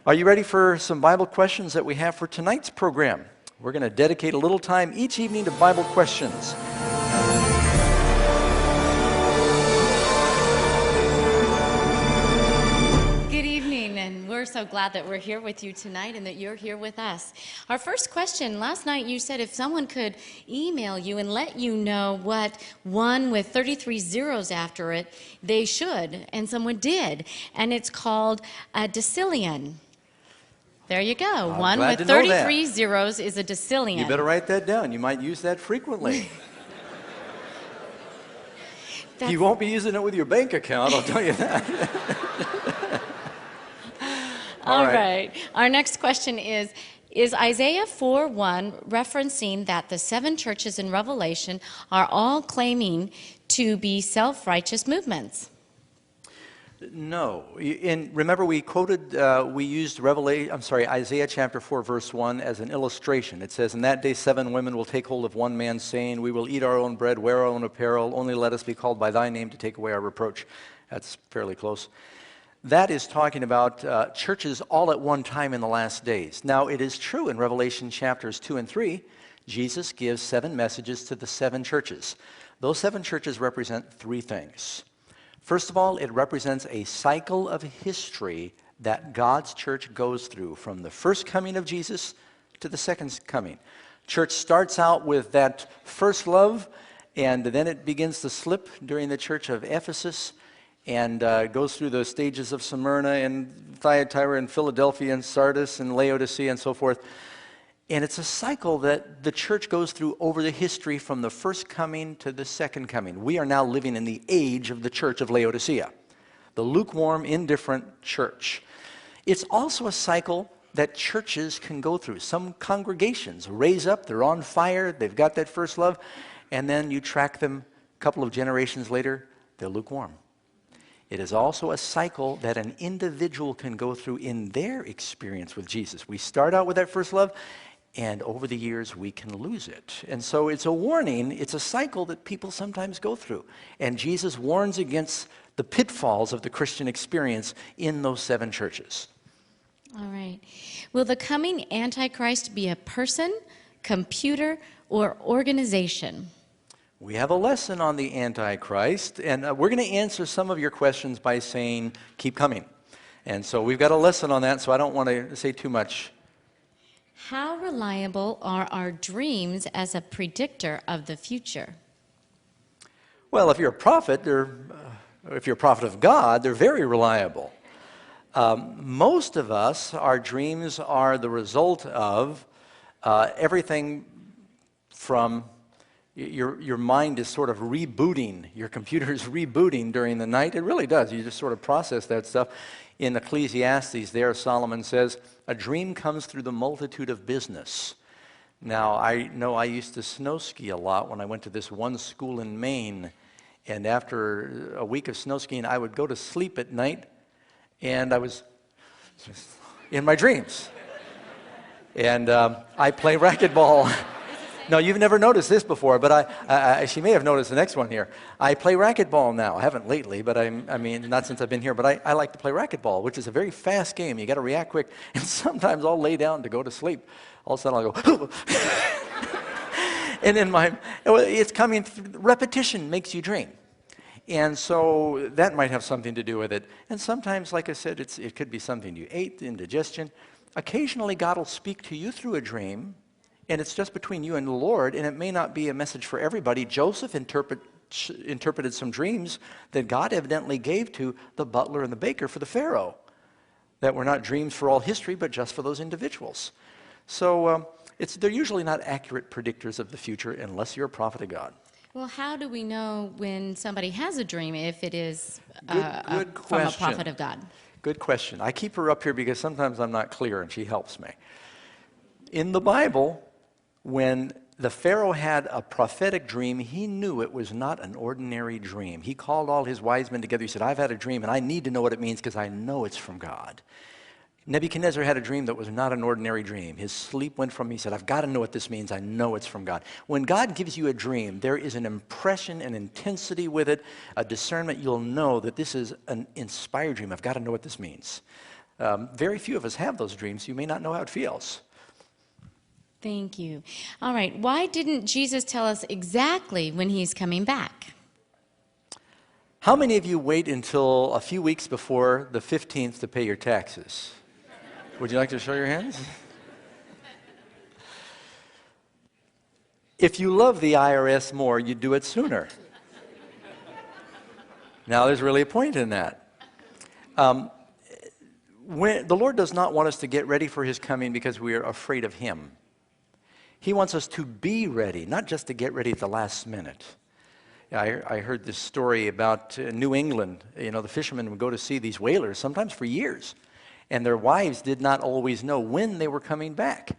Are you ready for some Bible questions that we have for tonight's program? We're going to dedicate a little time each evening to Bible questions. Good evening, and we're so glad that we're here with you tonight and that you're here with us. Our first question, last night you said if someone could email you and let you know what one with 33 zeros after it they should, and someone did, and it's called a decillion. There you go. One with 33 zeros is a decillion. You better write that down. You might use that frequently. You won't be using it with your bank account, I'll tell you that. All right. Our next question is Isaiah 4:1 referencing that the 7 churches in Revelation are all claiming to be self-righteous movements? No. Remember, we used Isaiah chapter 4, verse 1 as an illustration. It says, "In that day 7 women will take hold of one man, saying, 'We will eat our own bread, wear our own apparel, only let us be called by thy name to take away our reproach.'" That's fairly close. That is talking about churches all at one time in the last days. Now, it is true in Revelation chapters 2 and 3, Jesus gives 7 messages to the 7 churches. Those 7 churches represent 3 things. First of all, it represents a cycle of history that God's church goes through from the first coming of Jesus to the second coming. Church starts out with that first love, and then it begins to slip during the church of Ephesus, and goes through the stages of Smyrna and Thyatira and Philadelphia and Sardis and Laodicea and so forth. And it's a cycle that the church goes through over the history from the first coming to the second coming. We are now living in the age of the church of Laodicea, the lukewarm, indifferent church. It's also a cycle that churches can go through. Some congregations raise up, they're on fire, they've got that first love, and then you track them a couple of generations later, they're lukewarm. It is also a cycle that an individual can go through in their experience with Jesus. We start out with that first love, and over the years, we can lose it. And so it's a warning. It's a cycle that people sometimes go through. And Jesus warns against the pitfalls of the Christian experience in those 7 churches. All right. Will the coming Antichrist be a person, computer, or organization? We have a lesson on the Antichrist, and we're going to answer some of your questions by saying, keep coming. And so we've got a lesson on that, so I don't want to say too much. How reliable are our dreams as a predictor of the future? Well, if you're a prophet, if you're a prophet of God, they're very reliable. Most of us, our dreams are the result of everything from your mind is sort of rebooting. Your computer is rebooting during the night. It really does. You just sort of process that stuff. In Ecclesiastes there, Solomon says, "A dream comes through the multitude of business." Now, I know I used to snow ski a lot when I went to this one school in Maine. And after a week of snow skiing, I would go to sleep at night, and I was in my dreams. And I play racquetball. No, you've never noticed this before, but she may have noticed the next one here. I play racquetball now. I haven't lately, but I mean, not since I've been here, but I like to play racquetball, which is a very fast game. You got to react quick, and sometimes I'll lay down to go to sleep. All of a sudden I'll go, and then it's coming, repetition makes you dream. And so that might have something to do with it. And sometimes, like I said, it could be something you ate, indigestion. Occasionally God will speak to you through a dream, and it's just between you and the Lord, and it may not be a message for everybody. Joseph interpreted some dreams that God evidently gave to the butler and the baker for the Pharaoh that were not dreams for all history, but just for those individuals. So they're usually not accurate predictors of the future unless you're a prophet of God. Well, how do we know when somebody has a dream if it is good from a prophet of God? Good question. I keep her up here because sometimes I'm not clear, and she helps me. In the Bible, when the Pharaoh had a prophetic dream, he knew it was not an ordinary dream. He called all his wise men together. He said, "I've had a dream, and I need to know what it means because I know it's from God." Nebuchadnezzar had a dream that was not an ordinary dream. His sleep went from him. He said, "I've got to know what this means. I know it's from God." When God gives you a dream, there is an impression, an intensity with it, a discernment. You'll know that this is an inspired dream. I've got to know what this means. Very few of us have those dreams. You may not know how it feels. Thank you. All right. Why didn't Jesus tell us exactly when he's coming back? How many of you wait until a few weeks before the 15th to pay your taxes? Would you like to show your hands? If you love the IRS more, you'd do it sooner. Now, there's really a point in that. The Lord does not want us to get ready for his coming because we are afraid of him. He wants us to be ready, not just to get ready at the last minute. I heard this story about New England. You know, the fishermen would go to see these whalers, sometimes for years, and their wives did not always know when they were coming back.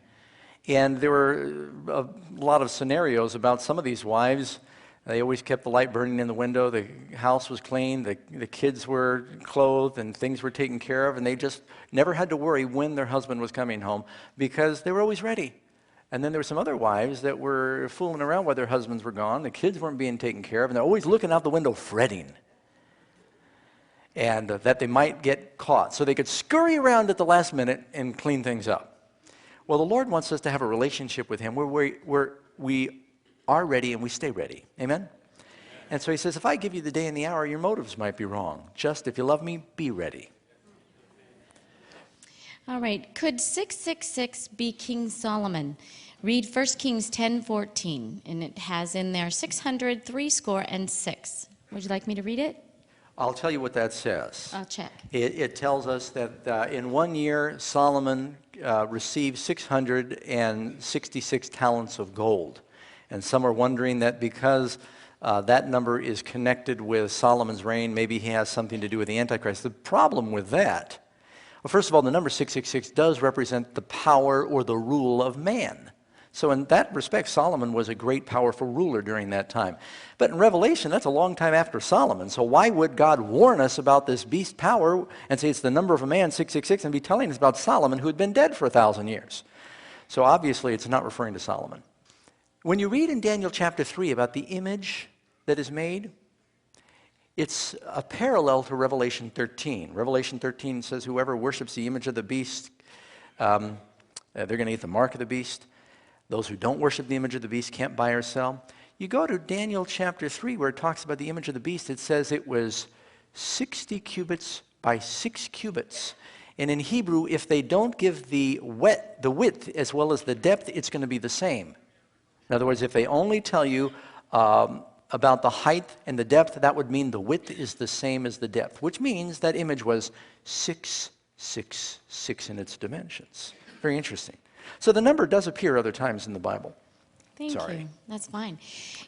And there were a lot of scenarios about some of these wives. They always kept the light burning in the window, the house was clean, the kids were clothed, and things were taken care of, and they just never had to worry when their husband was coming home because they were always ready. And then there were some other wives that were fooling around while their husbands were gone. The kids weren't being taken care of, and they're always looking out the window fretting. And that they might get caught. So they could scurry around at the last minute and clean things up. Well, the Lord wants us to have a relationship with him where we are ready and we stay ready. Amen? And so he says, if I give you the day and the hour, your motives might be wrong. Just if you love me, be ready. All right. Could 666 be King Solomon? Read 1 Kings 10:14, and it has in there 603 Would you like me to read it? I'll tell you what that says. I'll check. It tells us that in 1 year, Solomon received 666 talents of gold. And some are wondering that because that number is connected with Solomon's reign, maybe he has something to do with the Antichrist. The problem with that, well, first of all, the number 666 does represent the power or the rule of man. So in that respect, Solomon was a great, powerful ruler during that time. But in Revelation, that's a long time after Solomon. So why would God warn us about this beast power and say it's the number of a man, 666, and be telling us about Solomon, who had been dead for 1,000 years? So obviously, it's not referring to Solomon. When you read in Daniel chapter 3 about the image that is made, it's a parallel to Revelation 13. Revelation 13 says, whoever worships the image of the beast, they're going to eat the mark of the beast. Those who don't worship the image of the beast can't buy or sell. You go to Daniel chapter 3 where it talks about the image of the beast. It says it was 60 cubits by 6 cubits. And in Hebrew, if they don't give the width as well as the depth, it's going to be the same. In other words, if they only tell you about the height and the depth, that would mean the width is the same as the depth, which means that image was 666 in its dimensions. Very interesting. So the number does appear other times in the Bible. Thank you. That's fine.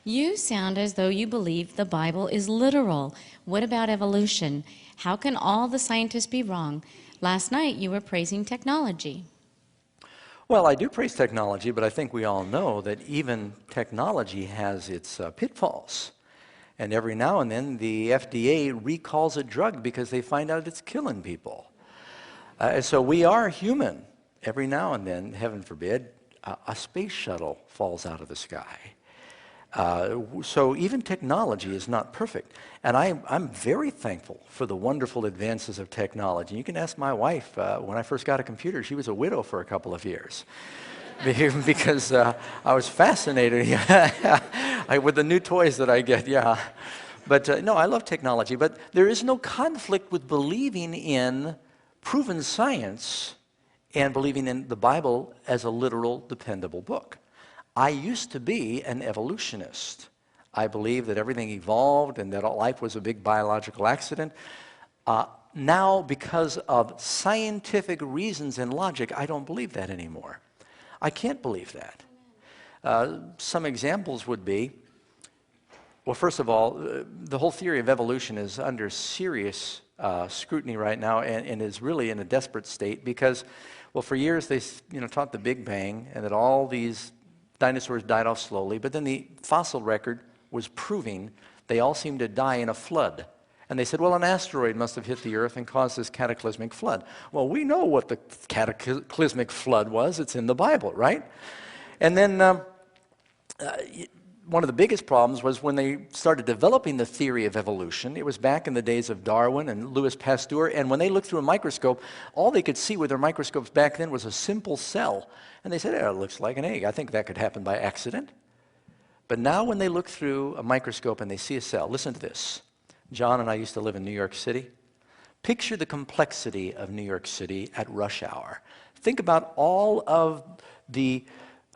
You sound as though you believe the Bible is literal. What about evolution? How can all the scientists be wrong? Last night you were praising technology. Well, I do praise technology, but I think we all know that even technology has its pitfalls. And every now and then, the FDA recalls a drug because they find out it's killing people. So we are human. Every now and then, heaven forbid, a space shuttle falls out of the sky. So even technology is not perfect. And I'm very thankful for the wonderful advances of technology. You can ask my wife, when I first got a computer, she was a widow for a couple of years. Because I was fascinated with the new toys that I get, yeah. But no, I love technology. But there is no conflict with believing in proven science and believing in the Bible as a literal, dependable book. I used to be an evolutionist. I believed that everything evolved and that life was a big biological accident. Now, because of scientific reasons and logic, I don't believe that anymore. I can't believe that. Some examples would be, well, first of all, the whole theory of evolution is under serious scrutiny right now and is really in a desperate state because, well, for years they taught the Big Bang and that all these dinosaurs died off slowly, but then the fossil record was proving they all seemed to die in a flood. And they said, well, an asteroid must have hit the Earth and caused this cataclysmic flood. Well, we know what the cataclysmic flood was. It's in the Bible, right? And then one of the biggest problems was when they started developing the theory of evolution. It was back in the days of Darwin and Louis Pasteur, and when they looked through a microscope, all they could see with their microscopes back then was a simple cell. And they said, "Oh, it looks like an egg. I think that could happen by accident." But now when they look through a microscope and they see a cell, listen to this. John and I used to live in New York City. Picture the complexity of New York City at rush hour. Think about all of the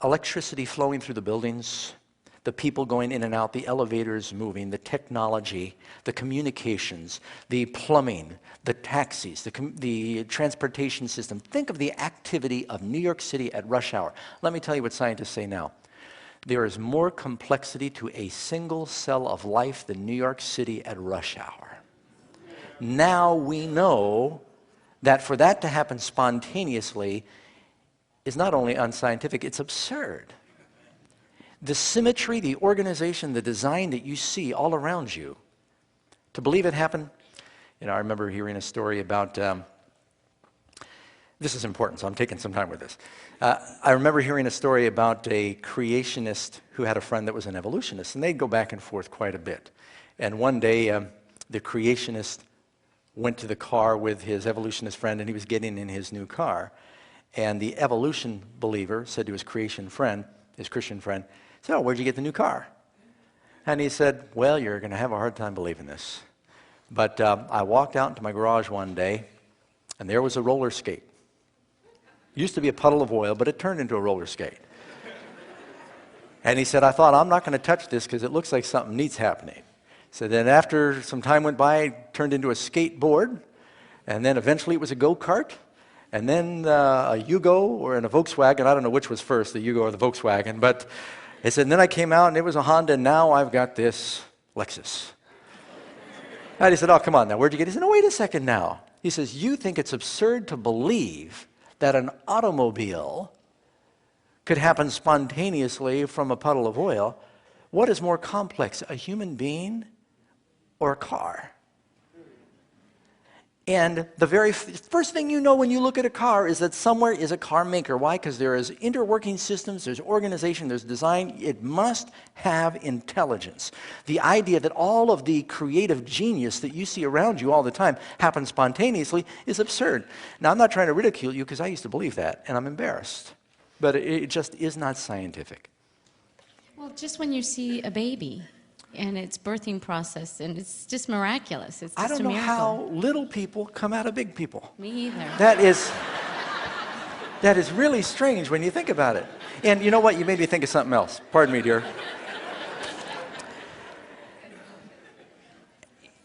electricity flowing through the buildings, the people going in and out, the elevators moving, the technology, the communications, the plumbing, the taxis, the transportation system. Think of the activity of New York City at rush hour. Let me tell you what scientists say now. There is more complexity to a single cell of life than New York City at rush hour. Now we know that for that to happen spontaneously is not only unscientific, it's absurd. The symmetry, the organization, the design that you see all around you, to believe it happened, I remember hearing a story about, this is important, so I'm taking some time with this. I remember hearing a story about a creationist who had a friend that was an evolutionist, and they'd go back and forth quite a bit. And one day, the creationist went to the car with his evolutionist friend, and he was getting in his new car. And the evolution believer said to his Christian friend, "So, where'd you get the new car?" And he said, "Well, you're going to have a hard time believing this. But I walked out into my garage one day, and there was a roller skate. Used to be a puddle of oil, but it turned into a roller skate." And he said, "I thought, I'm not going to touch this because it looks like something neat's happening." So then after some time went by, it turned into a skateboard, and then eventually it was a go-kart, and then a Yugo or a Volkswagen. I don't know which was first, the Yugo or the Volkswagen, but he said, and then I came out and it was a Honda, and now I've got this Lexus. And he said, "Oh, come on now, where'd you get it?" He said, "No, wait a second now." He says, "You think it's absurd to believe that an automobile could happen spontaneously from a puddle of oil. What is more complex, a human being or a car?" And the very first thing you know when you look at a car is that somewhere is a car maker. Why? Because there is interworking systems, there's organization, there's design. It must have intelligence. The idea that all of the creative genius that you see around you all the time happens spontaneously is absurd. Now, I'm not trying to ridicule you because I used to believe that, and I'm embarrassed. But it just is not scientific. Well, just when you see a baby and its birthing process, and it's just miraculous. It's just I don't know how little people come out of big people. Me either. That is really strange when you think about it. And you know what? You made me think of something else. Pardon me, dear.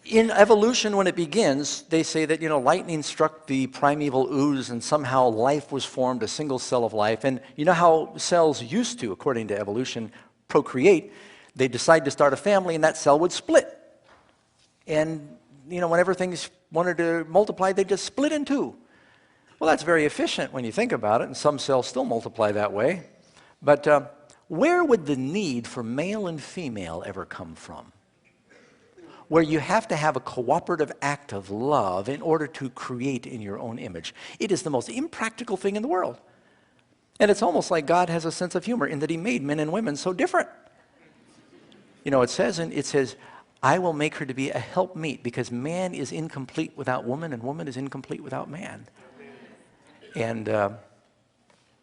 In evolution, when it begins, they say that, lightning struck the primeval ooze and somehow life was formed, a single cell of life. And you know how cells used to, according to evolution, procreate? They decide to start a family, and that cell would split. And, whenever things wanted to multiply, they just split in two. Well, that's very efficient when you think about it, and some cells still multiply that way. But where would the need for male and female ever come from? Where you have to have a cooperative act of love in order to create in your own image. It is the most impractical thing in the world. And it's almost like God has a sense of humor in that he made men and women so different. It says, "I will make her to be a helpmeet," because man is incomplete without woman and woman is incomplete without man. And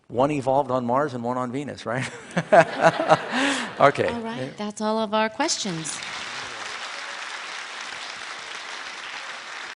one evolved on Mars and one on Venus, right? Okay. All right, that's all of our questions.